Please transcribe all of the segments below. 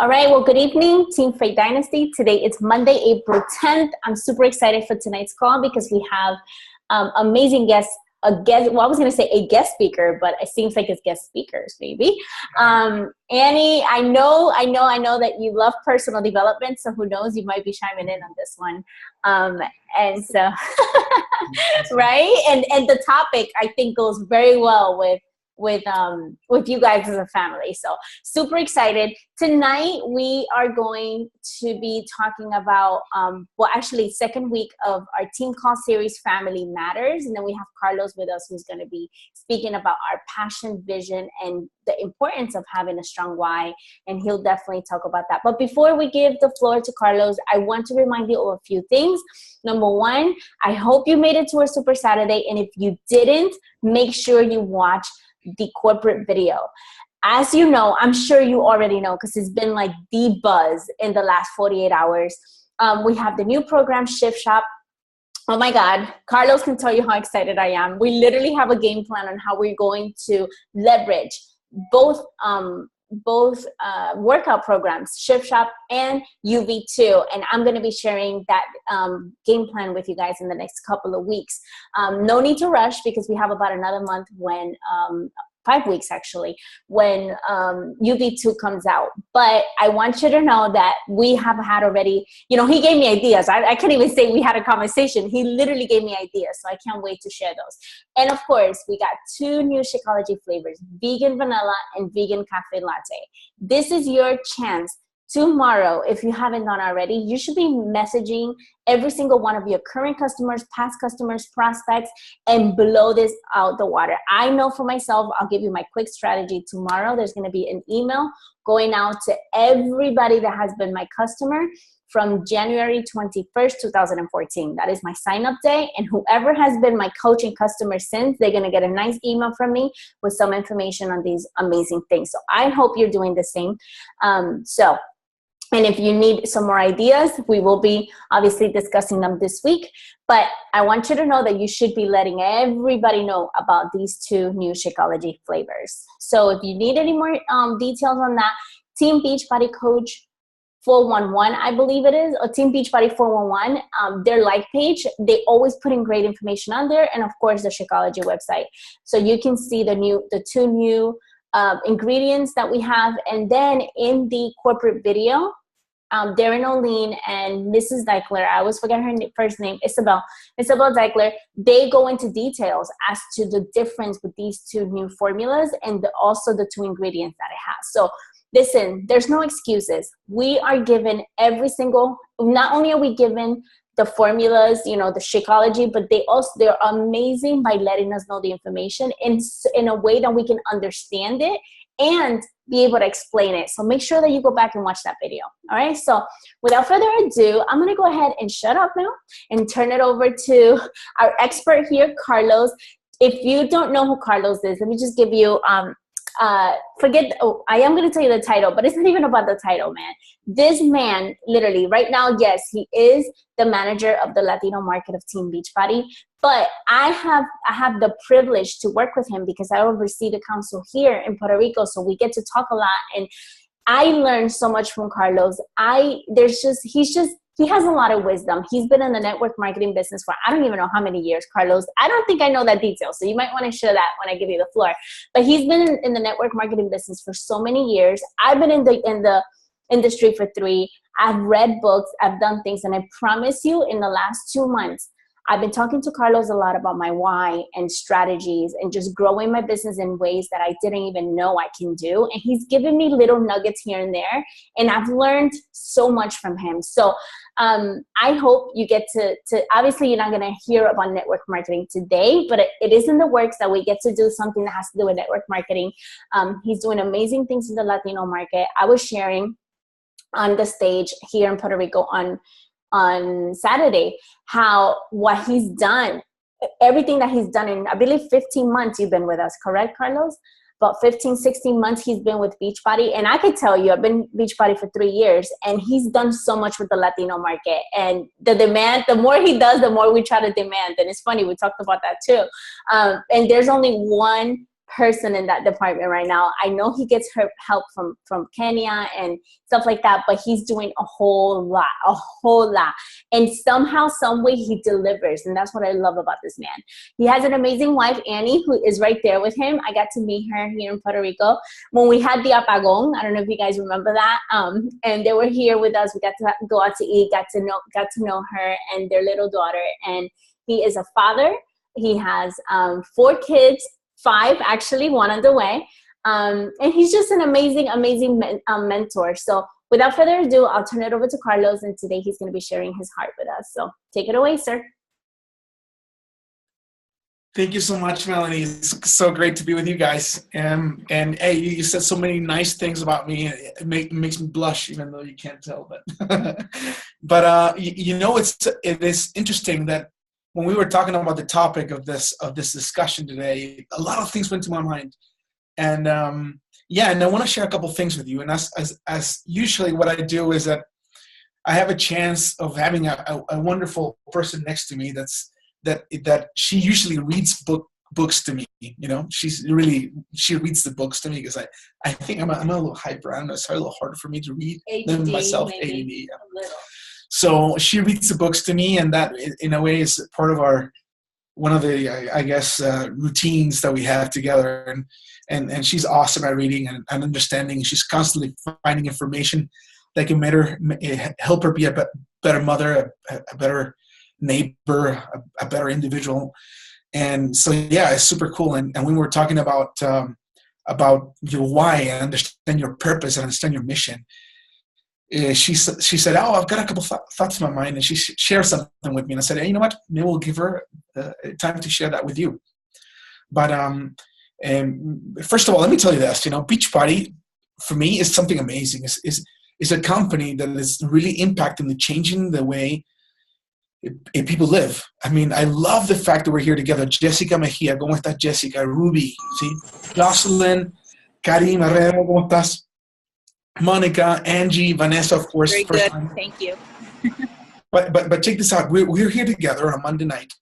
All right, well, good evening, Team Freight Dynasty. Today it's Monday, April 10th. I'm super excited for tonight's call because we have amazing guests. Well, I was going to say a guest speaker, but it seems like it's guest speakers, maybe. Annie, I know that you love personal development, so who knows, you might be chiming in on this one. And so, right? And the topic, I think, goes very well with you guys as a family. So super excited. Tonight we are going to be talking about actually second week of our team call series, Family Matters, and then we have Carlos with us, who's going to be speaking about our passion, vision, and the importance of having a strong why, and he'll definitely talk about that. But before we give the floor to Carlos, I want to remind you of a few things. Number one, I hope you made it to our Super Saturday, and if you didn't, make sure you watch the corporate video. As you know, I'm sure you already know because it's been like the buzz in the last 48 hours. We have the new program, Shift Shop. Oh my God, Carlos can tell you how excited I am. We literally have a game plan on how we're going to leverage both workout programs, Shift Shop and UV2. And I'm going to be sharing that game plan with you guys in the next couple of weeks. No need to rush because we have about another month when 5 weeks actually, when UV2 comes out. But I want you to know that we have had already, he gave me ideas. I can't even say we had a conversation. He literally gave me ideas. So I can't wait to share those. And of course, we got 2 new Shakeology flavors, vegan vanilla and vegan cafe latte. This is your chance. Tomorrow, if you haven't done already, you should be messaging every single one of your current customers, past customers, prospects, and blow this out the water. I know for myself, I'll give you my quick strategy. Tomorrow, there's going to be an email going out to everybody that has been my customer from January 21st, 2014. That is my sign-up day. And whoever has been my coaching customer since, they're going to get a nice email from me with some information on these amazing things. So I hope you're doing the same. And if you need some more ideas, we will be obviously discussing them this week. But I want you to know that you should be letting everybody know about these 2 new Shakeology flavors. So if you need any more details on that, Team Beachbody Coach 411, I believe it is, or Team Beachbody 411, their like page, they always put in great information on there. And of course, the Shakeology website. So you can see the 2 new ingredients that we have. And then in the corporate video, Darren O'Lean and Mrs. Deichler, I always forget her first name, Isabel Deichler, they go into details as to the difference with these 2 new formulas and also the 2 ingredients that it has. So listen, there's no excuses. We are given not only are we given the formulas, the Shakeology, but they're amazing by letting us know the information in a way that we can understand it and be able to explain it. So make sure that you go back and watch that video. All right. So without further ado, I'm going to go ahead and shut up now and turn it over to our expert here, Carlos. If you don't know who Carlos is, let me just give you, I am going to tell you the title, but it's not even about the title, man. This man, literally, right now, yes, he is the manager of the Latino market of Team Beachbody, but I have the privilege to work with him because I oversee the council here in Puerto Rico, so we get to talk a lot, and I learned so much from Carlos. He has a lot of wisdom. He's been in the network marketing business for I don't even know how many years, Carlos. I don't think I know that detail, so you might want to share that when I give you the floor. But he's been in the network marketing business for so many years. I've been in the industry for 3. I've read books. I've done things. And I promise you, in the last 2 months, I've been talking to Carlos a lot about my why and strategies and just growing my business in ways that I didn't even know I can do. And he's given me little nuggets here and there. And I've learned so much from him. So I hope you get to obviously you're not going to hear about network marketing today, but it is in the works that we get to do something that has to do with network marketing. He's doing amazing things in the Latino market. I was sharing on the stage here in Puerto Rico on Saturday what he's done, everything that he's done in, I believe, 15 months you've been with us, correct, Carlos? About 15, 16 months he's been with Beachbody. And I could tell you, I've been Beachbody for 3 years, and he's done so much with the Latino market. And the demand, the more he does, the more we try to demand. And it's funny, we talked about that too. And there's only one person in that department right now. I know he gets her help from Kenya and stuff like that, but he's doing a whole lot. And somehow, some way he delivers. And that's what I love about this man. He has an amazing wife, Annie, who is right there with him. I got to meet her here in Puerto Rico when we had the apagón. I don't know if you guys remember that. And they were here with us. We got to go out to eat, got to know her and their little daughter. And he is a father. He has 4 kids, 5 actually, 1 on the way. And he's just an amazing mentor. So without further ado, I'll turn it over to Carlos. And today he's going to be sharing his heart with us. So take it away, sir. Thank you so much, Melanie. It's so great to be with you guys. And hey, you said so many nice things about me. It makes me blush, even though you can't tell. But it is interesting that when we were talking about the topic of this discussion today, a lot of things went to my mind. And and I want to share a couple things with you. And as usually what I do is that I have a chance of having a wonderful person next to me that she usually reads books to me. You know, she reads the books to me because I think I'm a little hyper. I don't know, it's a little harder for me to read than myself. ADD. Yeah. A little. So she reads the books to me, and that, in a way, is part of one of the routines that we have together. And she's awesome at reading and understanding. She's constantly finding information that can help her be a better mother, a better neighbor, a better individual. And so, yeah, it's super cool. And when we're talking about your why and understand your purpose and understand your mission, she said, "Oh, I've got a couple thoughts in my mind," and she shared something with me. And I said, "Hey, you know what? Maybe we'll give her time to share that with you." But first of all, let me tell you this. You know, Beachbody for me is something amazing. Is a company that is really impacting changing the way people live. I mean, I love the fact that we're here together. Jessica Mejia, ¿cómo estás, Jessica? Ruby, ¿sí? Jocelyn, Karim Herrero, ¿cómo estás? Monica, Angie, Vanessa, of course. Very good. Thank you. but check this out. We're here together on a Monday night.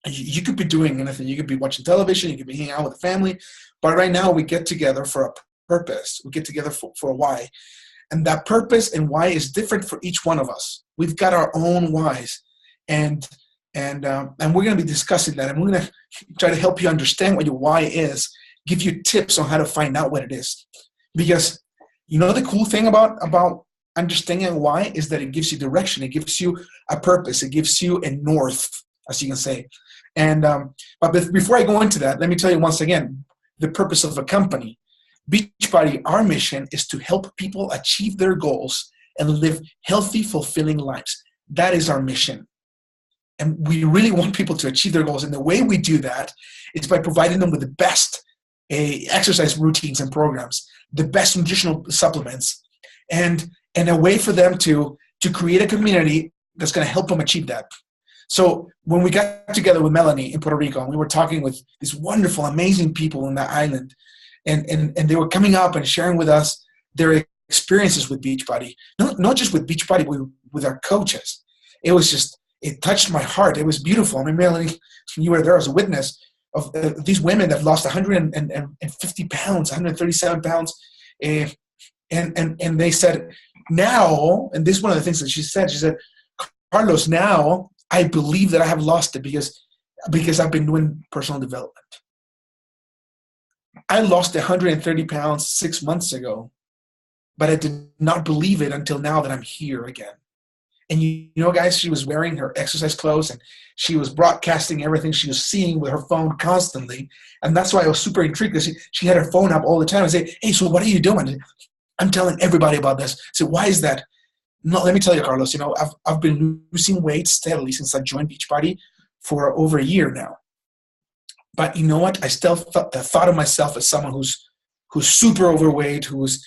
You could be doing anything. You could be watching television. You could be hanging out with the family. But right now we get together for a purpose. We get together for a why. And that purpose and why is different for each one of us. We've got our own whys. And we're going to be discussing that. And we're going to try to help you understand what your why is, give you tips on how to find out what it is. Because you know the cool thing about understanding why is that it gives you direction. It gives you a purpose. It gives you a north, as you can say. And but before I go into that, let me tell you once again the purpose of a company. Beachbody, our mission is to help people achieve their goals and live healthy, fulfilling lives. That is our mission. And we really want people to achieve their goals. And the way we do that is by providing them with the best exercise routines and programs, the best nutritional supplements, and a way for them to create a community that's going to help them achieve that. So when we got together with Melanie in Puerto Rico, and we were talking with these wonderful, amazing people on that island, and they were coming up and sharing with us their experiences with Beachbody, not just with Beachbody, but with our coaches. It touched my heart. It was beautiful. I mean, Melanie, you were there as a witness of these women that have lost 150 pounds, 137 pounds. And they said, now, and this is one of the things that she said, Carlos, now I believe that I have lost it because I've been doing personal development. I lost 130 pounds 6 months ago, but I did not believe it until now that I'm here again. And you know, guys, she was wearing her exercise clothes and she was broadcasting everything she was seeing with her phone constantly. And that's why I was super intrigued because she had her phone up all the time and say, "Hey, so what are you doing?" I'm telling everybody about this. So why is that? No, let me tell you, Carlos, you know, I've been losing weight steadily since I joined Beachbody for over a year now. But you know what? I still thought of myself as someone who's super overweight, who's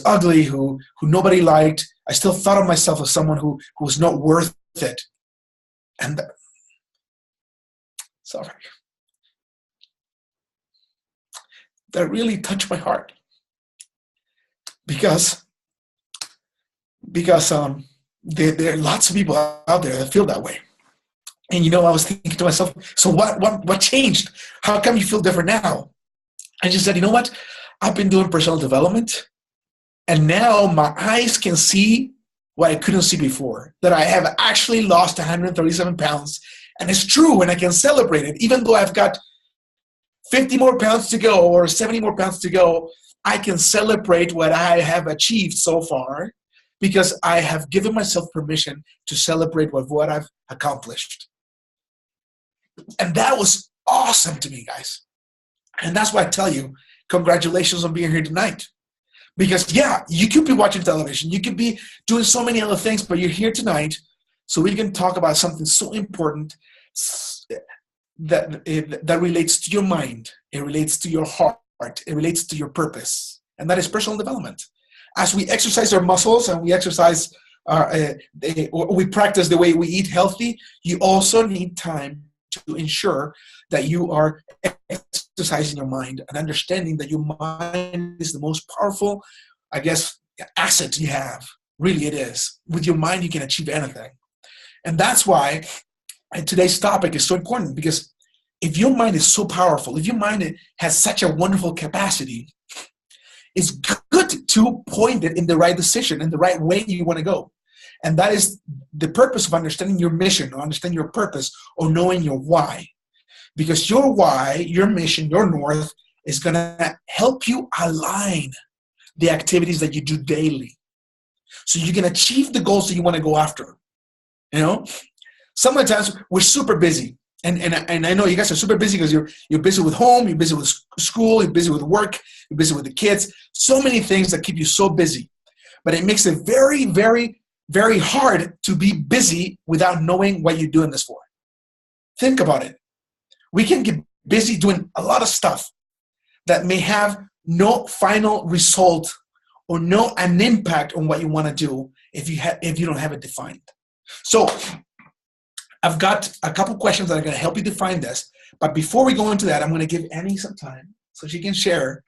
ugly, who nobody liked. I still thought of myself as someone who was not worth it. And sorry. That really touched my heart. Because there are lots of people out there that feel that way. And you know, I was thinking to myself, so what changed? How come you feel different now? I just said, you know what? I've been doing personal development, and now my eyes can see what I couldn't see before, that I have actually lost 137 pounds. And it's true, and I can celebrate it. Even though I've got 50 more pounds to go or 70 more pounds to go, I can celebrate what I have achieved so far because I have given myself permission to celebrate what I've accomplished. And that was awesome to me, guys. And that's why I tell you, congratulations on being here tonight. Because, yeah, you could be watching television. You could be doing so many other things, but you're here tonight so we can talk about something so important that relates to your mind. It relates to your heart. It relates to your purpose. And that is personal development. As we exercise our muscles and we exercise, we practice the way we eat healthy, you also need time to ensure that you are exercising your mind and understanding that your mind is the most powerful, I guess, asset you have. Really, it is. With your mind, you can achieve anything. And that's why today's topic is so important, because if your mind is so powerful, if your mind has such a wonderful capacity, it's good to point it in the right decision, in the right way you want to go. And that is the purpose of understanding your mission, or understanding your purpose, or knowing your why. Because your why, your mission, your north is going to help you align the activities that you do daily, so you can achieve the goals that you want to go after. You know, sometimes we're super busy, and I know you guys are super busy because you're busy with home, you're busy with school, you're busy with work, you're busy with the kids. So many things that keep you so busy, but it makes it very, very, very hard to be busy without knowing what you're doing this for. Think about it. We can get busy doing a lot of stuff that may have no final result or an impact on what you want to do if you don't have it defined. So I've got a couple questions that are going to help you define this. But before we go into that, I'm going to give Annie some time so she can share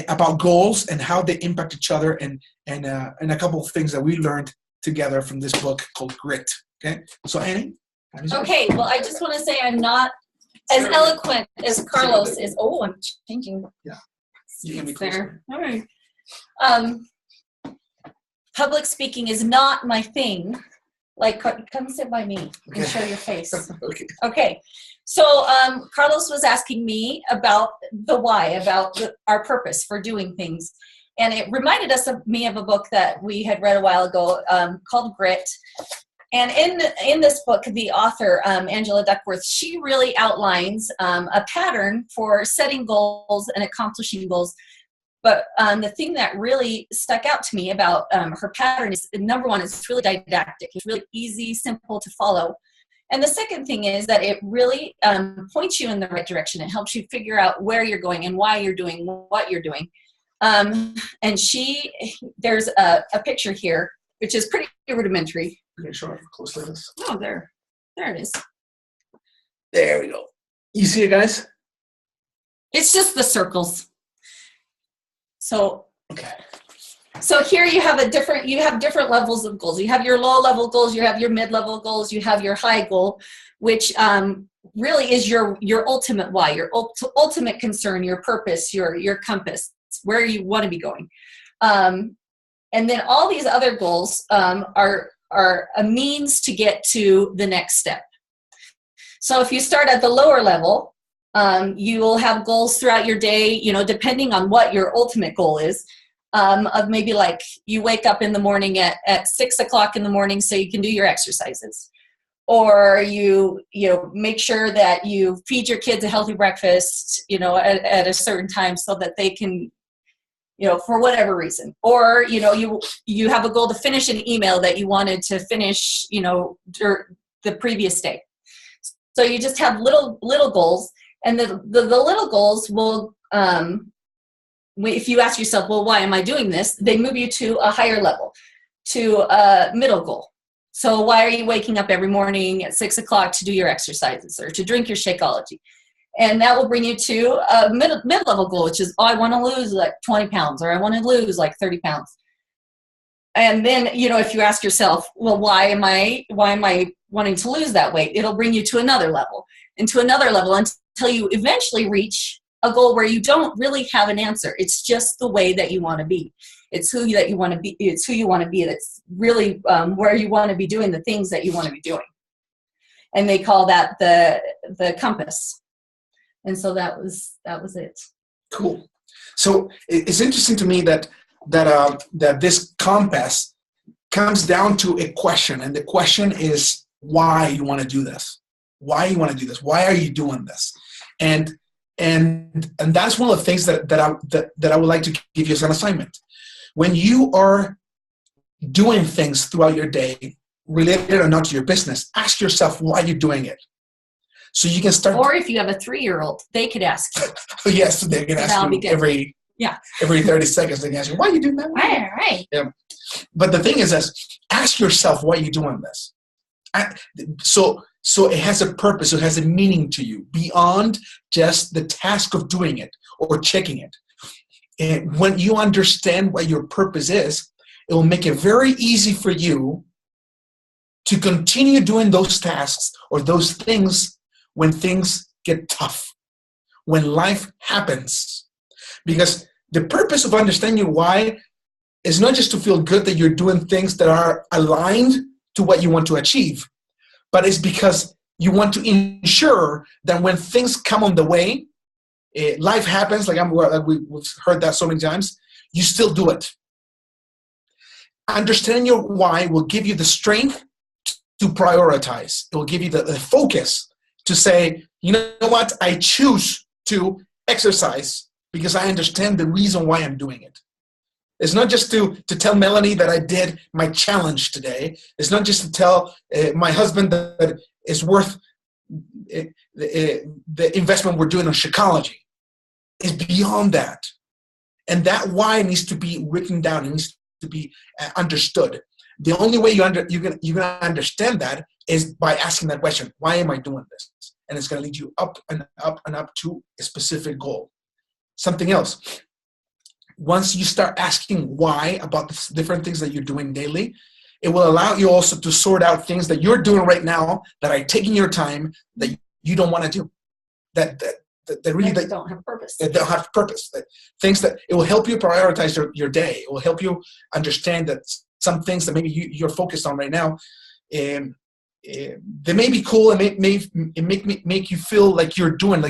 about goals and how they impact each other, and a couple of things that we learned together from this book called Grit. Okay, so Annie. Okay, well, I just want to say I'm not as eloquent as Carlos is. Oh, I'm changing. Yeah, you can be there. All right. Public speaking is not my thing. Like, come sit by me and show your face. Okay. So Carlos was asking me about the why, about our purpose for doing things. And it reminded me of a book that we had read a while ago called Grit. And in this book, the author, Angela Duckworth, she really outlines a pattern for setting goals and accomplishing goals. But the thing that really stuck out to me about her pattern is, number one, it's really didactic. It's really easy, simple to follow. And the second thing is that it really points you in the right direction. It helps you figure out where you're going and why you're doing what you're doing. And there's a picture here, which is pretty rudimentary. Okay, show it close like this. Oh, there it is. There we go. You see it, guys? It's just the circles. So, okay. So here you have different levels of goals. You have your low level goals, you have your mid level goals, you have your high goal, which really is your ultimate why, your ultimate concern, your purpose, your compass, where you want to be going. And then all these other goals are a means to get to the next step. So if you start at the lower level, you will have goals throughout your day, depending on what your ultimate goal is, of maybe like you wake up in the morning at 6 o'clock in the morning so you can do your exercises. Or you make sure that you feed your kids a healthy breakfast, at a certain time so that they can, for whatever reason. Or, you have a goal to finish an email that you wanted to finish, the previous day. So you just have little goals. And the little goals will, if you ask yourself, well, why am I doing this? They move you to a higher level, to a middle goal. So why are you waking up every morning at 6 o'clock to do your exercises or to drink your Shakeology? And that will bring you to a mid-level goal, which is, I want to lose like 20 pounds, or I want to lose like 30 pounds. And then, if you ask yourself, well, why am I wanting to lose that weight? It'll bring you to another level, and to another level, until you eventually reach a goal where you don't really have an answer. It's just the way that you want to be. It's who that you want to be. It's who you want to be. That's really where you want to be doing the things that you want to be doing. And they call that the compass. And so that was it. Cool. So it's interesting to me that this compass comes down to a question, and the question is why you want to do this. Why you want to do this? Why are you doing this? And that's one of the things that I would like to give you as an assignment. When you are doing things throughout your day, related or not to your business, ask yourself why you're doing it. So you can start. Or if you have a 3-year-old, they could ask you. Yes, they can ask you every 30 seconds. They can ask you, why are you doing that? Right. Yeah. But the thing is this, ask yourself why you're doing this. So it has a purpose, it has a meaning to you beyond just the task of doing it or checking it. And when you understand what your purpose is, it will make it very easy for you to continue doing those tasks or those things when things get tough, when life happens. Because the purpose of understanding why is not just to feel good that you're doing things that are aligned to what you want to achieve, but it's because you want to ensure that when things come on the way, life happens, we've heard that so many times, you still do it. Understanding your why will give you the strength to prioritize. It will give you the focus to say, you know what, I choose to exercise because I understand the reason why I'm doing it. It's not just to tell Melanie that I did my challenge today. It's not just to tell my husband that it's worth the investment we're doing on Shakeology. It's beyond that. And that why needs to be written down. It needs to be understood. The only way you're going to understand that is by asking that question, why am I doing this? And it's going to lead you up and up and up to a specific goal. Something else. Once you start asking why about the different things that you're doing daily, it will allow you also to sort out things that you're doing right now that are taking your time that you don't want to do. That really don't have purpose. That don't have purpose. Things that it will help you prioritize your day. It will help you understand that some things that maybe you're focused on right now, they may be cool and make you feel like you're doing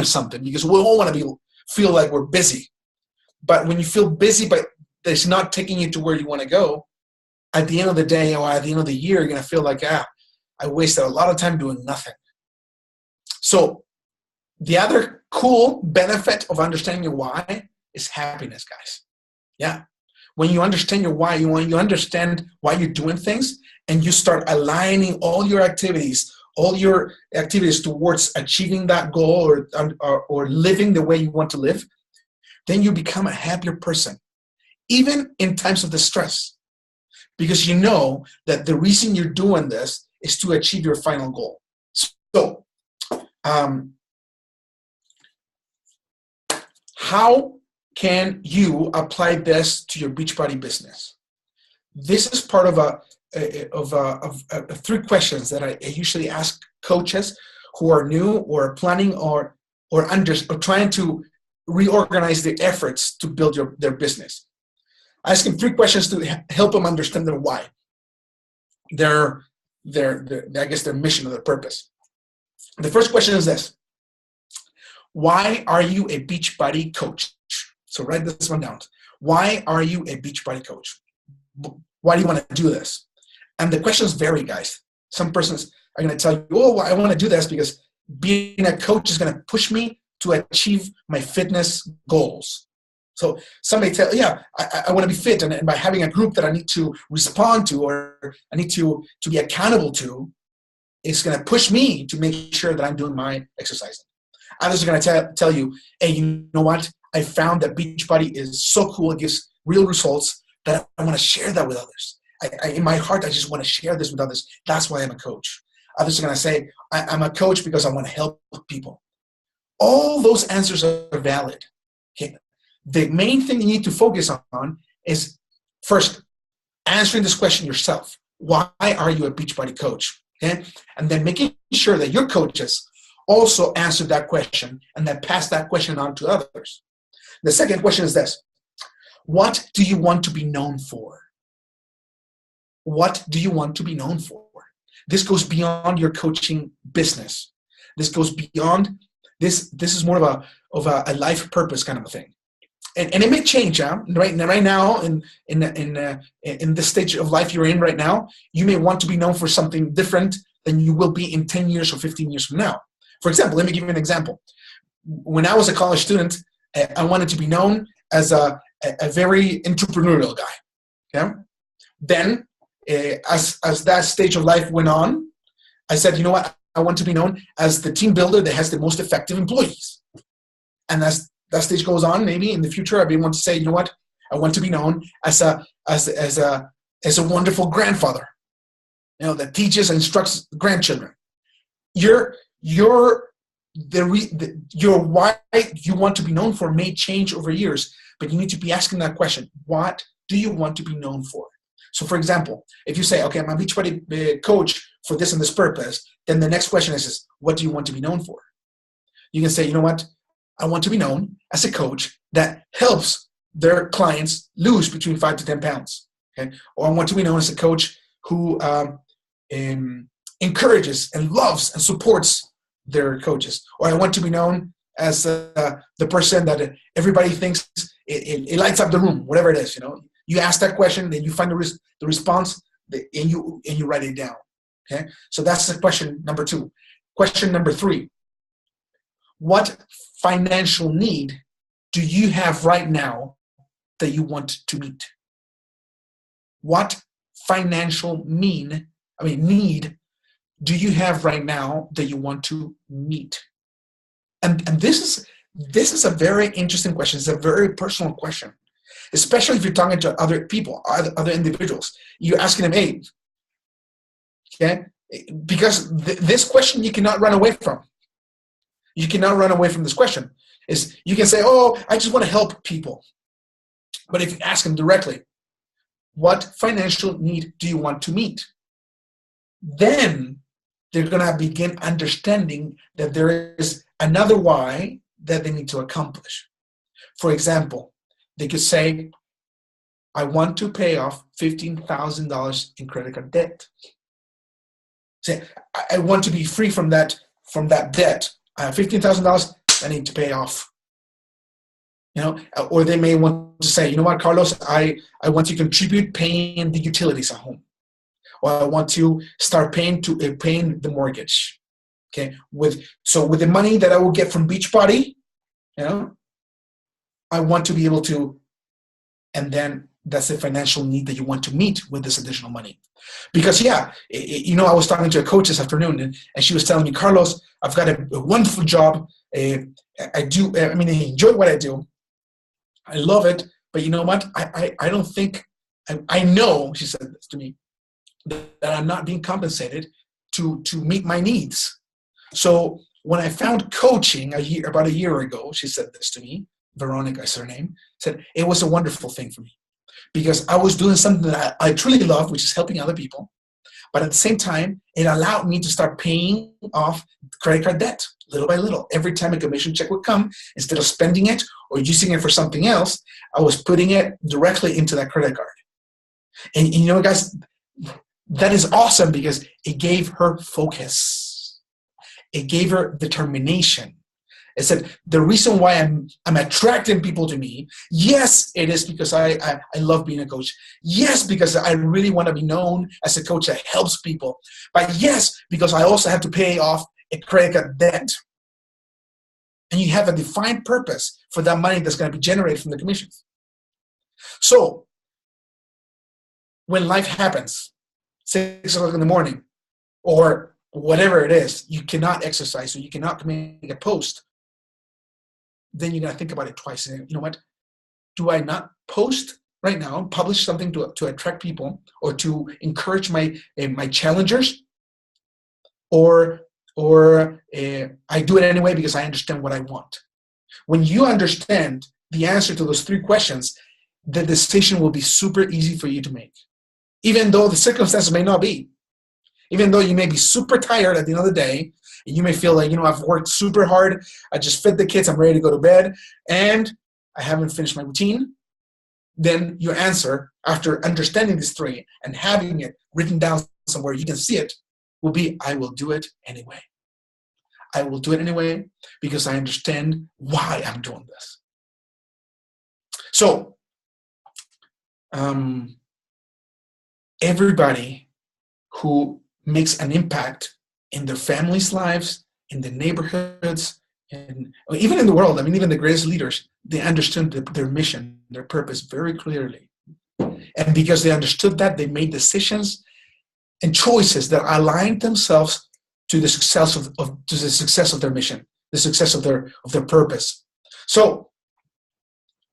something, because we all want to feel like we're busy. But when you feel busy, but it's not taking you to where you want to go, at the end of the day or at the end of the year, you're going to feel like, I wasted a lot of time doing nothing. So the other cool benefit of understanding your why is happiness, guys. Yeah. When you understand your why, you understand why you're doing things, and you start aligning all your activities towards achieving that goal or living the way you want to live, then you become a happier person, even in times of distress, because you know that the reason you're doing this is to achieve your final goal. So, how can you apply this to your Beachbody business? This is part of a 3 questions that I usually ask coaches who are new or planning or trying to reorganize their efforts to build their business. I ask them 3 questions to help them understand their why, their mission or their purpose. The first question is this: why are you a Beachbody coach? So write this one down. Why are you a Beachbody coach? Why do you want to do this? And the questions vary, guys. Some persons are going to tell you, I want to do this because being a coach is going to push me to achieve my fitness goals. So somebody tell, I want to be fit, and by having a group that I need to respond to or I need to be accountable to, it's going to push me to make sure that I'm doing my exercising. Others are going to tell you, hey, you know what? I found that Beachbody is so cool. It gives real results that I want to share that with others. In my heart, I just want to share this with others. That's why I'm a coach. Others are going to say, I'm a coach because I want to help people. All those answers are valid. Okay. The main thing you need to focus on is, first, answering this question yourself. Why are you a Beachbody coach? Okay? And then making sure that your coaches also answer that question and then pass that question on to others. The second question is this: what do you want to be known for? What do you want to be known for? This goes beyond your coaching business. This goes beyond this. This is more of a life purpose kind of a thing, and it may change. Right now, in this stage of life you're in right now, you may want to be known for something different than you will be in 10 years or 15 years from now. For example, let me give you an example. When I was a college student, I wanted to be known as a very entrepreneurial guy. Okay? Then, as that stage of life went on, I said, you know what? I want to be known as the team builder that has the most effective employees. And as that stage goes on, maybe in the future, I'll be able to say, you know what? I want to be known as a wonderful grandfather, that teaches and instructs grandchildren. Your why you want to be known for may change over years, but you need to be asking that question: what do you want to be known for? So, for example, if you say, okay, I'm a Beachbody coach for this and this purpose, then the next question is, what do you want to be known for? You can say, you know what? I want to be known as a coach that helps their clients lose between 5 to 10 pounds. Okay? Or I want to be known as a coach who encourages and loves and supports their coaches. Or I want to be known as the person that everybody thinks it lights up the room, whatever it is. You ask that question, then you find the response, and you write it down. Okay, so that's the question number 2. Question number 3: what financial need do you have right now that you want to meet? What financial need do you have right now that you want to meet? And this is a very interesting question. It's a very personal question, especially if you're talking to other people, other individuals. You're asking them, hey, okay? Because this question you cannot run away from. You cannot run away from this question. You can say, oh, I just want to help people. But if you ask them directly, what financial need do you want to meet? Then they're going to begin understanding that there is another why that they need to accomplish. For example, they could say, I want to pay off $15,000 in credit card debt. Say, I want to be free from that debt. I have $15,000 I need to pay off. Or they may want to say, you know what, Carlos, I want to contribute paying the utilities at home. Or I want to start paying the mortgage. Okay, with the money that I will get from Beachbody, I want to be able to, and then that's the financial need that you want to meet with this additional money. Because I was talking to a coach this afternoon, and she was telling me, Carlos, I've got a wonderful job. I enjoy what I do. I love it, but you know what? I don't think, I know, she said this to me, that I'm not being compensated to meet my needs. So when I found coaching about a year ago, she said this to me, Veronica is her name, said it was a wonderful thing for me because I was doing something that I truly love, which is helping other people. But at the same time, it allowed me to start paying off credit card debt little by little. Every time a commission check would come, instead of spending it or using it for something else, I was putting it directly into that credit card. And guys, that is awesome because it gave her focus. It gave her determination. It said, the reason why I'm attracting people to me, yes, it is because I love being a coach. Yes, because I really want to be known as a coach that helps people. But yes, because I also have to pay off a credit card debt. And you have a defined purpose for that money that's going to be generated from the commissions. So, when life happens, 6 o'clock in the morning, or whatever it is, you cannot exercise, or you cannot make a post, then you're going to think about it twice. And you know what? Do I not post right now, publish something to attract people or to encourage my challengers? Or I do it anyway because I understand what I want. When you understand the answer to those 3 questions, the decision will be super easy for you to make. Even though the circumstances may not be. Even though you may be super tired at the end of the day And you may feel like, I've worked super hard. I just fed the kids. I'm ready to go to bed. And I haven't finished my routine. Then your answer, after understanding these three and having it written down somewhere you can see it, will be, I will do it anyway. I will do it anyway because I understand why I'm doing this. So, everybody who makes an impact in their families' lives, in the neighborhoods, and even in the world, even the greatest leaders, they understood their mission, their purpose very clearly. And because they understood that, they made decisions and choices that aligned themselves to the success of their mission, the success of their purpose. So,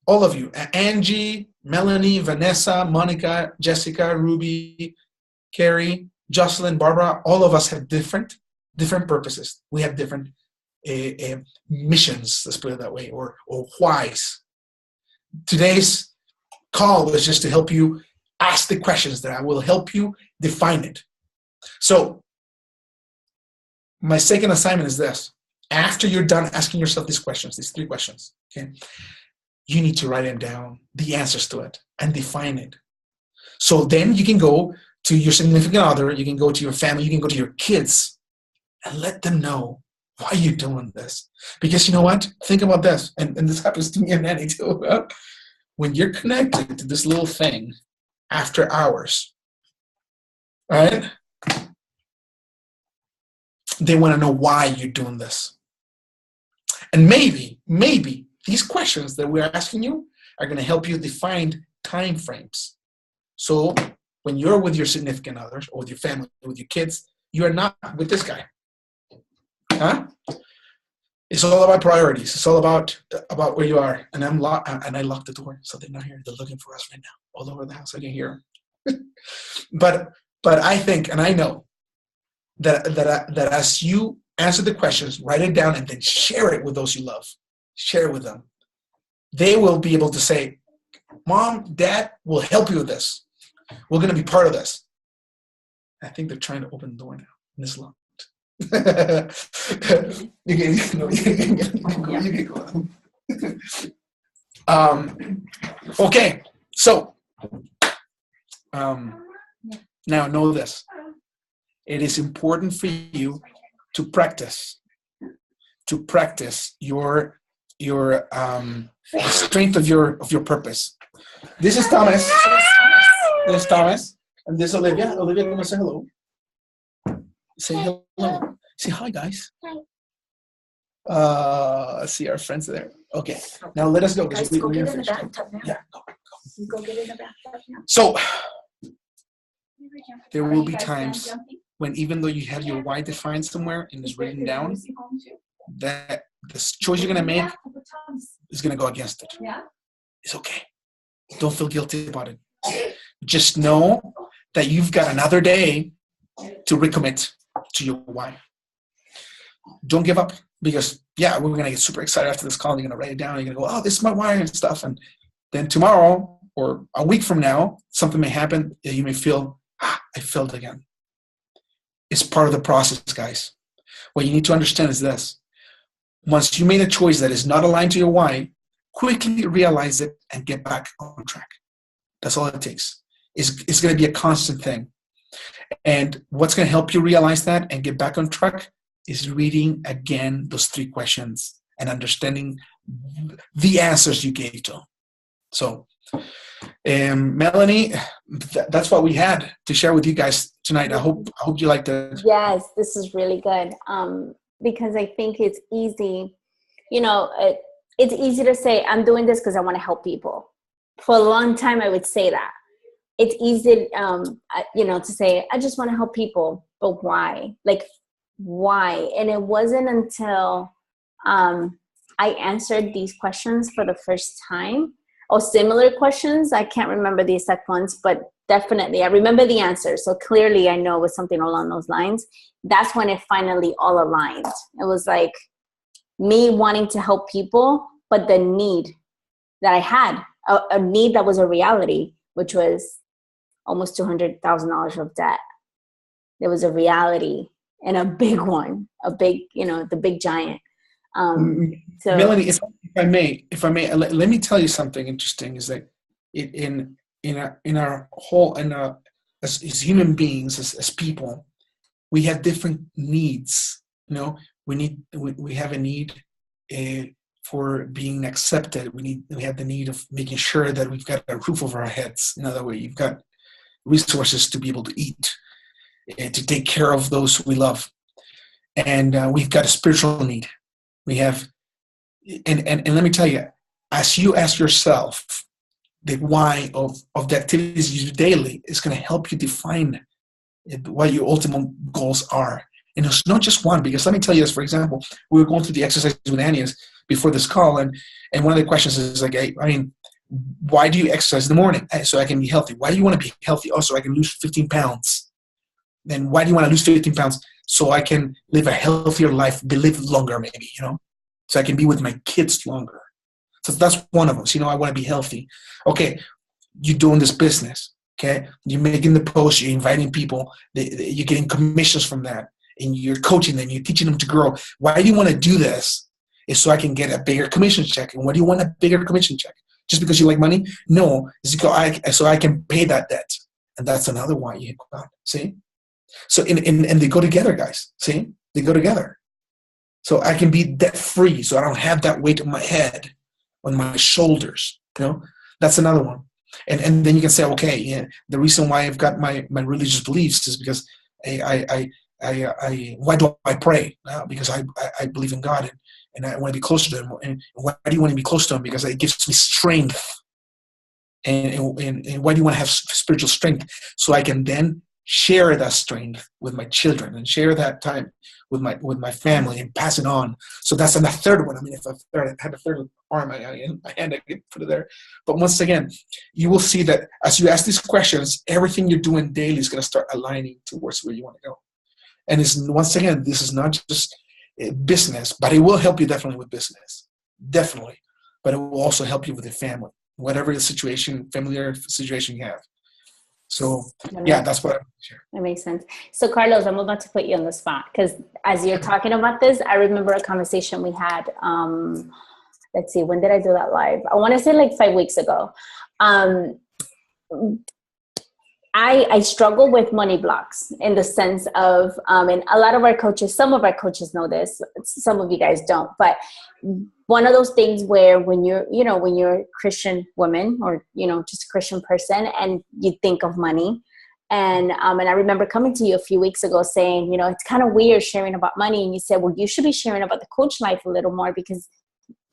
all of you, Angie, Melanie, Vanessa, Monica, Jessica, Ruby, Carrie, Jocelyn, Barbara, all of us have different purposes. We have different missions, let's put it that way, or whys. Today's call was just to help you ask the questions that I will help you define it. So, my second assignment is this. After you're done asking yourself these questions, these three questions, okay, you need to write them down, the answers to it, and define it. So then you can go to your significant other, you can go to your family, you can go to your kids, and let them know why you're doing this. Because you know what? Think about this, and this happens to me and Nanny too. When you're connected to this little thing after hours, right? They want to know why you're doing this. And maybe these questions that we're asking you are going to help you define time frames. So when you're with your significant others or with your family, with your kids, you are not with this guy. Huh? It's all about priorities. It's all about where you are. And I locked the door, so they're not here. They're looking for us right now, all over the house. I can hear them. but I think, and I know that as you answer the questions, write it down, and then share it with those you love. Share it with them. They will be able to say, Mom, Dad, we'll help you with this. We're going to be part of this. I think they're trying to open the door now. And it's locked. You can go. Okay, so now know this. It is important for you to practice your strength of your purpose. This is Thomas. This is Thomas, and this is Olivia. Olivia, come and say hello. Say hello. Say hi, guys. Hi. See our friends there. Okay. Now let us go. Guys, go get in the bathtub now. Yeah, go. You go get in the bathtub now. So there will be times when, even though you have your why defined somewhere and it's written down, that the choice you're going to make is going to go against it. It's okay. Don't feel guilty about it. Just know that you've got another day to recommit to your why. Don't give up, because we're going to get super excited after this call. You're going to write it down. You're going to go, oh, this is my why and stuff. And then tomorrow or a week from now, something may happen that you may feel, I failed again. It's part of the process, guys. What you need to understand is this. Once you made a choice that is not aligned to your why, quickly realize it and get back on track. That's all it takes. It's going to be a constant thing. And what's going to help you realize that and get back on track is reading again those three questions and understanding the answers you gave to them. So, Melanie, that's what we had to share with you guys tonight. I hope you liked it. Yes, this is really good. Because I think it's easy, it's easy to say, I'm doing this because I want to help people. For a long time, I would say that. It's easy, to say, I just want to help people, but why? Like, why? And it wasn't until I answered these questions for the first time, or similar questions. I can't remember the exact ones, but definitely I remember the answer. So clearly I know it was something along those lines. That's when it finally all aligned. It was like me wanting to help people, but the need that I had, a need that was a reality, which was almost $200,000 of debt. There was a reality and a big one, a big, the big giant. So Melanie, if I may, let me tell you something interesting. Is that in our whole as human beings, as people, we have different needs. We have a need for being accepted. We have the need of making sure that we've got a roof over our heads. In other words, you've got resources to be able to eat, to take care of those we love, and we've got a spiritual need. We have, and let me tell you, as you ask yourself the why of the activities you do daily, is going to help you define what your ultimate goals are. And it's not just one, because let me tell you this. For example, we were going through the exercise with Annies before this call, and one of the questions is like, why do you exercise in the morning? So I can be healthy. Why do you want to be healthy? Also, I can lose 15 pounds. Then why do you want to lose 15 pounds? So I can live a healthier life, live longer maybe, so I can be with my kids longer. So that's one of them. So, I want to be healthy. Okay, you're doing this business, okay? You're making the post, you're inviting people, you're getting commissions from that, and you're coaching them, you're teaching them to grow. Why do you want to do this? Is so I can get a bigger commission check. And what do you want a bigger commission check? Just because you like money? No, it's so I can pay that debt. And that's another why you hit God. See? So and they go together, guys. See? They go together. So I can be debt free, so I don't have that weight on my head, on my shoulders. That's another one. And then you can say, okay, yeah, the reason why I've got my religious beliefs is because why do I pray? Because I believe in God, and I want to be closer to Him. And why do you want to be close to Him? Because it gives me strength. And why do you want to have spiritual strength? So I can then share that strength with my children and share that time with my family and pass it on. So that's the third one. If I had a third arm, my hand, I could put it there. But once again, you will see that as you ask these questions, everything you're doing daily is going to start aligning towards where you want to go. And once again, this is not just business, but it will help you definitely with business. Definitely. But it will also help you with your family, whatever the situation, familiar situation you have. So, that's what I want to share. That makes sense. So, Carlos, I'm about to put you on the spot, because as you're talking about this, I remember a conversation we had, let's see, when did I do that live? I want to say like 5 weeks ago. I struggle with money blocks in the sense of, and a lot of our coaches, some of our coaches know this, some of you guys don't, but one of those things where when you're a Christian woman or, just a Christian person and you think of money, and I remember coming to you a few weeks ago saying, it's kind of weird sharing about money. And you said, well, you should be sharing about the coach life a little more, because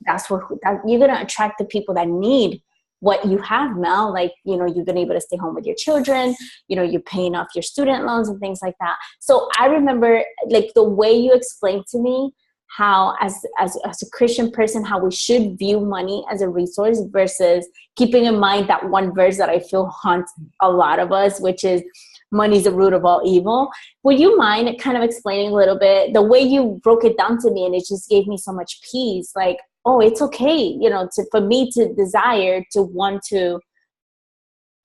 that's you're going to attract the people that need what you have, Mel. Like, you've been able to stay home with your children, you're paying off your student loans and things like that. So I remember like the way you explained to me how as a Christian person, how we should view money as a resource versus keeping in mind that one verse that I feel haunts a lot of us, which is money's the root of all evil. Would you mind kind of explaining a little bit the way you broke it down to me? And it just gave me so much peace. Like, oh, it's okay, for me to desire to want to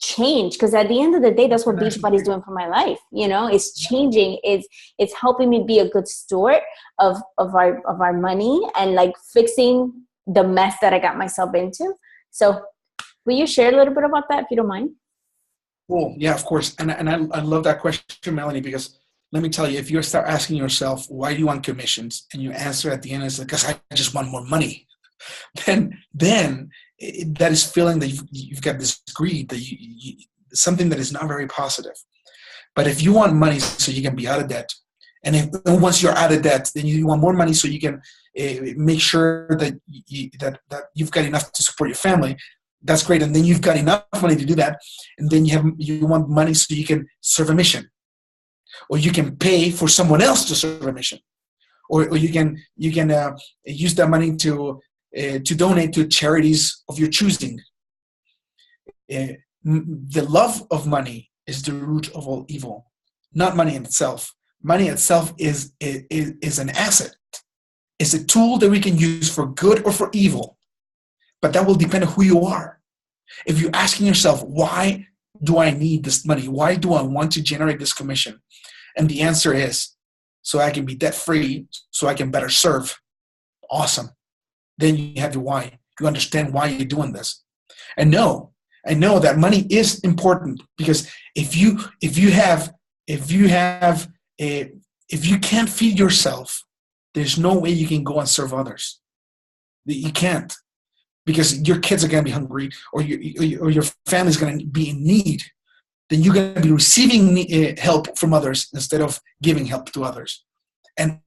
change, because at the end of the day, that's what Beachbody is doing for my life. It's changing. It's helping me be a good steward of our money and like fixing the mess that I got myself into. So, will you share a little bit about that, if you don't mind? Cool. Yeah, of course. And I love that question, Melanie, because let me tell you, if you start asking yourself, why do you want commissions? And your answer at the end is because I just want more money. Then that is feeling that you've got this greed, that you something that is not very positive. But if you want money so you can be out of debt, and once you're out of debt, then you want more money so you can make sure that that you've got enough to support your family. That's great. And then you've got enough money to do that. And then you want money so you can serve a mission, or you can pay for someone else to serve a mission, or you can use that money to donate to charities of your choosing. The love of money is the root of all evil, not money in itself. Money itself is an asset. It's a tool that we can use for good or for evil, but that will depend on who you are. If you're asking yourself, why do I need this money? Why do I want to generate this commission? And the answer is so I can be debt free, so I can better serve. Awesome. Then you have your why. You understand why you're doing this. And no, I know that money is important, because if you can't feed yourself, there's no way you can go and serve others. You can't, because your kids are going to be hungry, or your family's going to be in need. Then you're going to be receiving help from others instead of giving help to others. And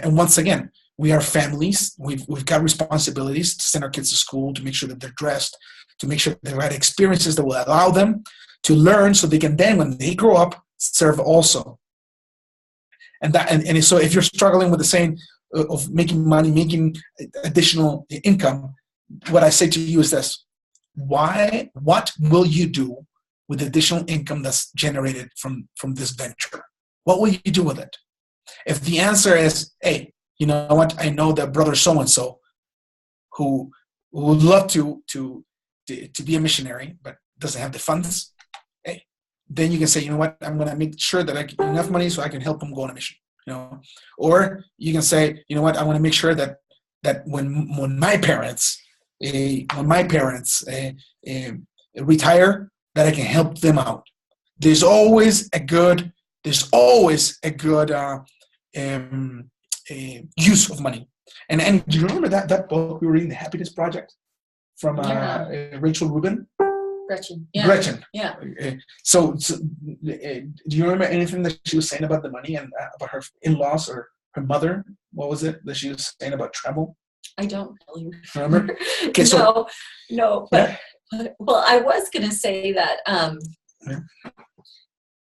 once again, we are families. We've got responsibilities to send our kids to school, to make sure that they're dressed, to make sure they've had experiences that will allow them to learn, so they can then, when they grow up, serve also. And so if you're struggling with the saying of making money, making additional income, what I say to you is this: what will you do with additional income that's generated from this venture? What will you do with it? If the answer is, hey, you know what, I know that brother so-and-so who would love to be a missionary but doesn't have the funds, hey, then you can say, you know what, I'm going to make sure that I get enough money so I can help him go on a mission. Or you can say, you know what, I want to make sure that when my parents retire, that I can help them out. There's always a good use of money. And do you remember that book we were reading, The Happiness Project, from Rachel Rubin? Gretchen. Yeah. So do you remember anything that she was saying about the money and about her in-laws or her mother? What was it that she was saying about travel? I don't really remember. Okay, so no, but well, I was going to say that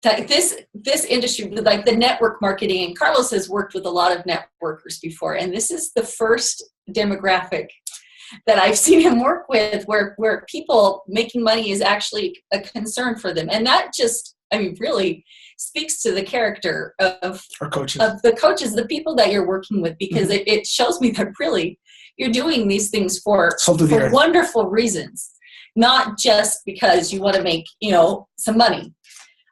that this industry, like the network marketing, and Carlos has worked with a lot of networkers before, and this is the first demographic that I've seen him work with where people making money is actually a concern for them. And that just, I mean, really speaks to the character of the coaches, the people that you're working with, because it shows me that really you're doing these things for wonderful reasons, not just because you want to make, some money.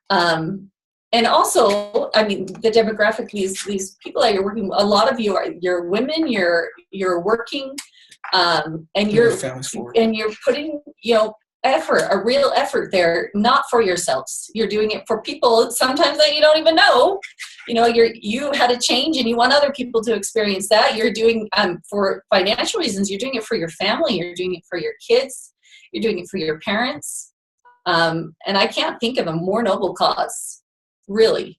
And also, I mean, the demographic, these people that you're working with, a lot of you're women, you're working, and you're putting, a real effort there, not for yourselves. You're doing it for people sometimes that you don't even know. You had a change and you want other people to experience that. You're doing for financial reasons. You're doing it for your family. You're doing it for your kids. You're doing it for your parents. And I can't think of a more noble cause, really.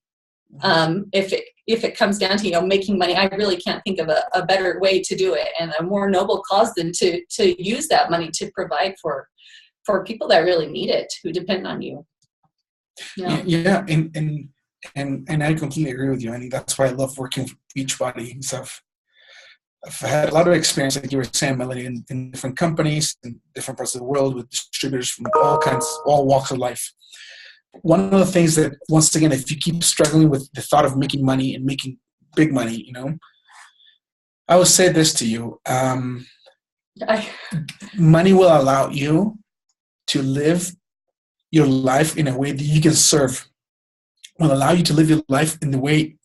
If it comes down to making money, I really can't think of a better way to do it, and a more noble cause than to use that money to provide for people that really need it, who depend on you. Yeah, and I completely agree with you. I think that's why I love working with Beachbody. So I've had a lot of experience, like you were saying, Melanie, in different companies in different parts of the world with distributors from all walks of life. One of the things that, once again, if you keep struggling with the thought of making money and making big money, I would say this to you. Money will allow you to live your life in a way that you can serve. Will allow you to live your life in the way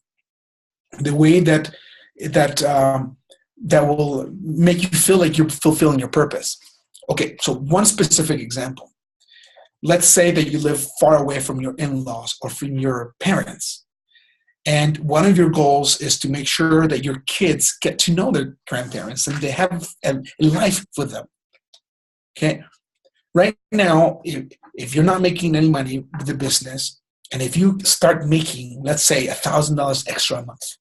that will make you feel like you're fulfilling your purpose. Okay, so one specific example. Let's say that you live far away from your in-laws or from your parents. And one of your goals is to make sure that your kids get to know their grandparents and they have a life with them. Okay? Right now, if you're not making any money with the business, and if you start making, let's say, $1,000 extra a month,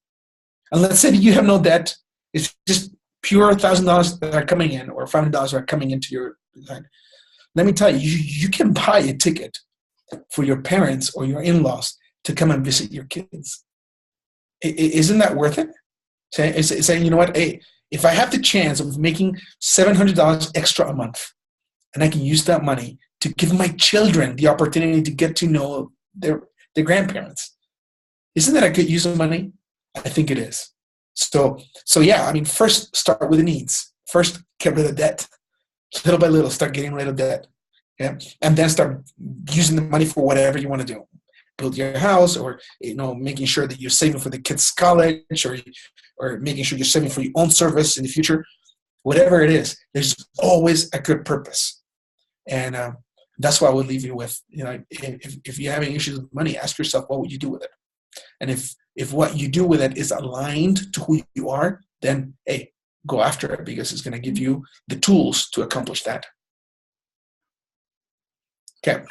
and let's say that you have no debt, it's just pure $1,000 that are coming in, or $500 that are coming into your line. Let me tell you, you can buy a ticket for your parents or your in-laws to come and visit your kids. Isn't that worth it? Saying, you know what, hey, if I have the chance of making $700 extra a month, and I can use that money to give my children the opportunity to get to know their grandparents, isn't that a good use of money? I think it is. So yeah, I mean, first start with the needs. First, get rid of debt. Little by little, start getting rid of debt. Yeah? And then start using the money for whatever you want to do. build your house, or making sure that you're saving for the kids' college, or making sure you're saving for your own service in the future. Whatever it is, there's always a good purpose, and that's what I would leave you with. If you're having issues with money, ask yourself, what would you do with it? And if what you do with it is aligned to who you are, then hey, go after it, because it's going to give you the tools to accomplish that. Okay.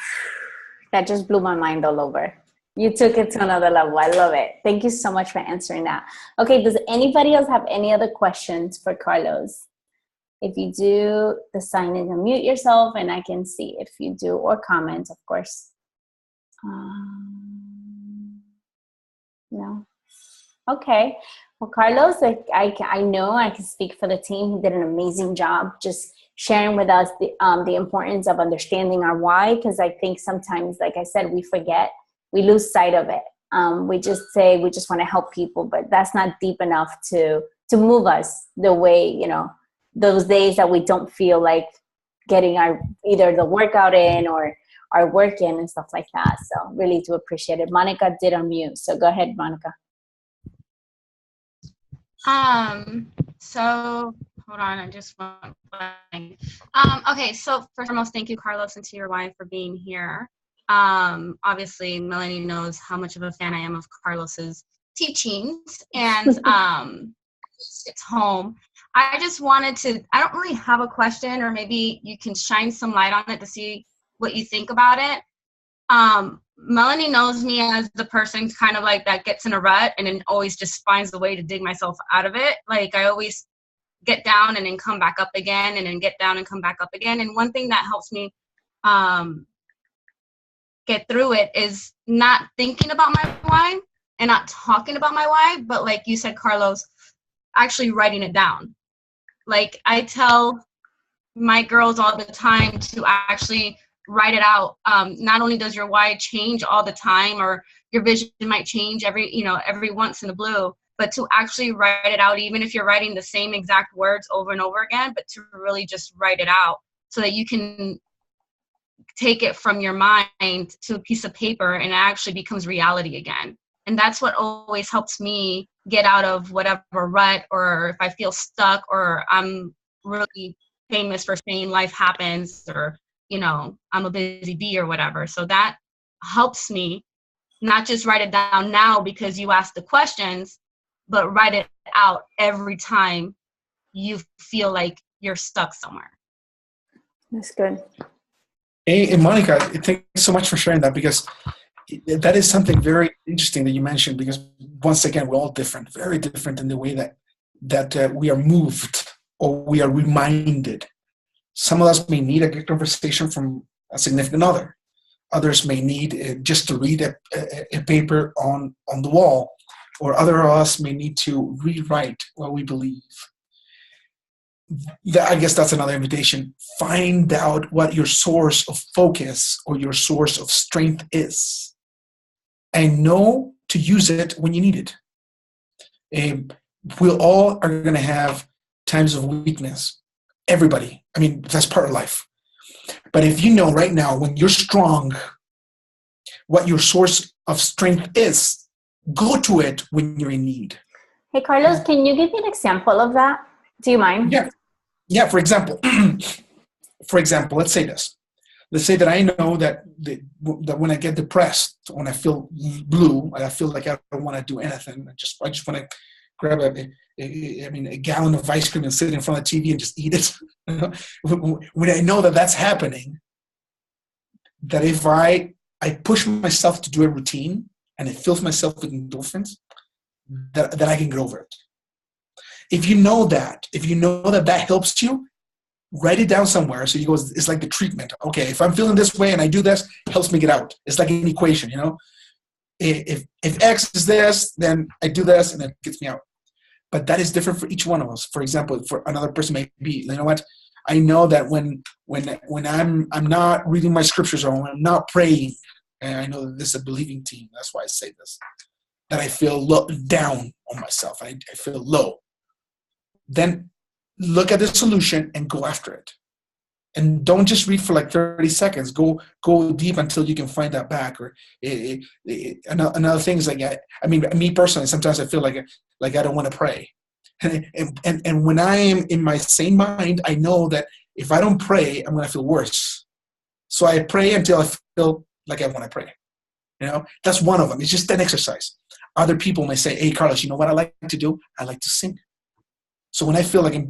That just blew my mind all over. You took it to another level. I love it. Thank you so much for answering that. Okay, does anybody else have any other questions for Carlos? If you do, the sign is unmute yourself and I can see if you do, or comment, of course. No? Okay. Well, Carlos, I know I can speak for the team. He did an amazing job just sharing with us the importance of understanding our why, because I think sometimes, like I said, we forget, we lose sight of it. We just say we just want to help people, but that's not deep enough to move us the way, those days that we don't feel like getting either the workout in or our work in and stuff like that. So really do appreciate it. Monica did unmute, so go ahead, Monica. So hold on, I just want okay, so first and foremost, thank you, Carlos, and to your wife for being here. Obviously Melanie knows how much of a fan I am of Carlos's teachings, and it's home. I just wanted to, I don't really have a question, or maybe you can shine some light on it to see what you think about it. Melanie knows me as the person kind of like that gets in a rut and then always just finds a way to dig myself out of it. Like I always get down and then come back up again, and then get down and come back up again. And one thing that helps me get through it is not thinking about my why and not talking about my why, but like you said, Carlos, actually writing it down. Like I tell my girls all the time to actually write it out. Not only does your why change all the time, or your vision might change every once in a blue, but to actually write it out, even if you're writing the same exact words over and over again, but to really just write it out so that you can take it from your mind to a piece of paper and it actually becomes reality again. And that's what always helps me get out of whatever rut, or if I feel stuck, or I'm really famous for saying life happens, or I'm a busy bee or whatever. So that helps me not just write it down now because you asked the questions, but write it out every time you feel like you're stuck somewhere. That's good. Hey, Monica, thanks so much for sharing that, because that is something very interesting that you mentioned, because once again, we're all different, very different in the way that we are moved or we are reminded. Some of us may need a good conversation from a significant other. Others may need just to read a paper on the wall, or other of us may need to rewrite what we believe. I guess that's another invitation. Find out what your source of focus or your source of strength is, and know to use it when you need it. We all are going to have times of weakness. Everybody. I mean, that's part of life. But if you know right now when you're strong, what your source of strength is, go to it when you're in need. Hey, Carlos, can you give me an example of that? Do you mind? Yeah. For example, let's say this. Let's say that I know that when I get depressed, when I feel blue, I feel like I don't want to do anything. I just want to grab a gallon of ice cream and sit in front of the TV and just eat it. When I know that that's happening, that if I push myself to do a routine and it fills myself with endorphins, that I can get over it. If you know that helps you, write it down somewhere. So you go, it's like the treatment. Okay, if I'm feeling this way and I do this, it helps me get out. It's like an equation, If X is this, then I do this and it gets me out. But that is different for each one of us. For example, for another person may be, you know what? I know that when I'm not reading my scriptures or when I'm not praying, and I know that this is a believing team, that's why I say this, that I feel down on myself. I feel low. Then look at the solution and go after it. and don't just read for like 30 seconds. Go deep until you can find that back. Or another thing is like, I mean, me personally, sometimes I feel like I don't want to pray. And when I am in my sane mind, I know that if I don't pray, I'm going to feel worse. So I pray until I feel like I want to pray. You know, that's one of them. It's just an exercise. Other people may say, hey, Carlos, you know what I like to do? I like to sing. So when I feel like I'm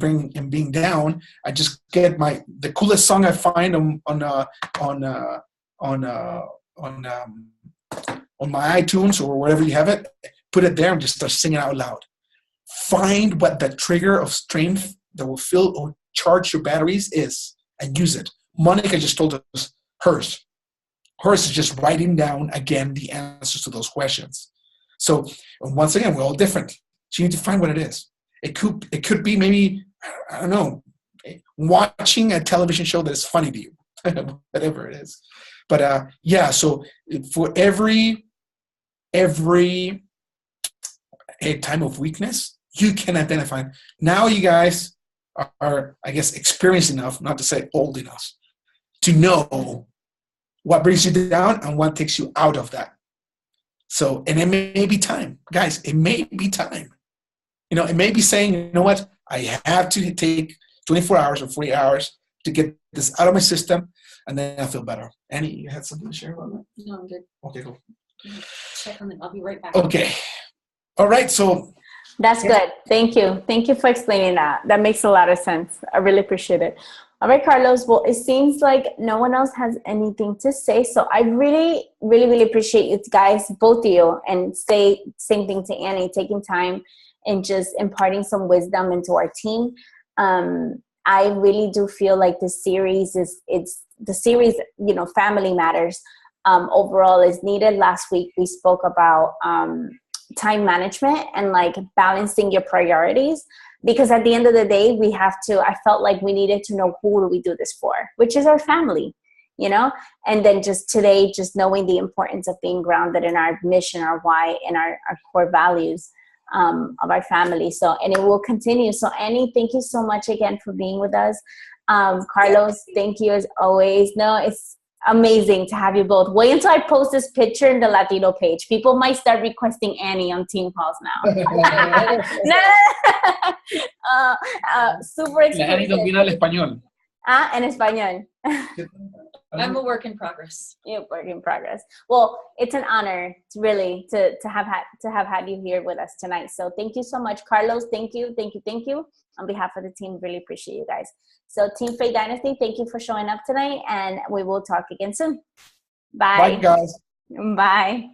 being down, I just get the coolest song I find on my iTunes or wherever you have it, put it there and just start singing out loud. Find what the trigger of strength that will fill or charge your batteries is and use it. Monica just told us hers. Hers is just writing down again the answers to those questions. So once again, we're all different. So you need to find what it is. It could be maybe, I don't know, watching a television show that is funny to you, whatever it is. But yeah, so for every time of weakness, you can identify. Now you guys are, I guess, experienced enough, not to say old enough, to know what brings you down and what takes you out of that. So, and it may be time. Guys, it may be time. You know, it may be saying, you know what, I have to take 24 hours or 40 hours to get this out of my system, and then I feel better. Annie, you had something to share about that? No, I'm good. Okay, cool. Check on them. I'll be right back. Okay. All right, so. That's good. Thank you. Thank you for explaining that. That makes a lot of sense. I really appreciate it. All right, Carlos. Well, it seems like no one else has anything to say. So I really, really, really appreciate you guys, both of you, and say same thing to Annie, taking time and just imparting some wisdom into our team. I really do feel like this series you know, Family Matters, overall is needed. Last week we spoke about time management and like balancing your priorities, because at the end of the day, I felt like we needed to know who do we do this for, which is our family, you know? And then just today, just knowing the importance of being grounded in our mission, our why, and our core values of our family. So, and it will continue. So Annie, thank you so much again for being with us. Carlos, thank you as always. No, it's amazing to have you both. Wait until I post this picture in the Latino page. People might start requesting Annie on team calls now. Super excited. Annie domina el español. En español. I'm a work in progress. Yeah, work in progress. Well, it's an honor to have had you here with us tonight. So thank you so much, Carlos. Thank you. On behalf of the team, really appreciate you guys. So Team Faith Dynasty, thank you for showing up tonight, and we will talk again soon. Bye. Bye, guys. Bye.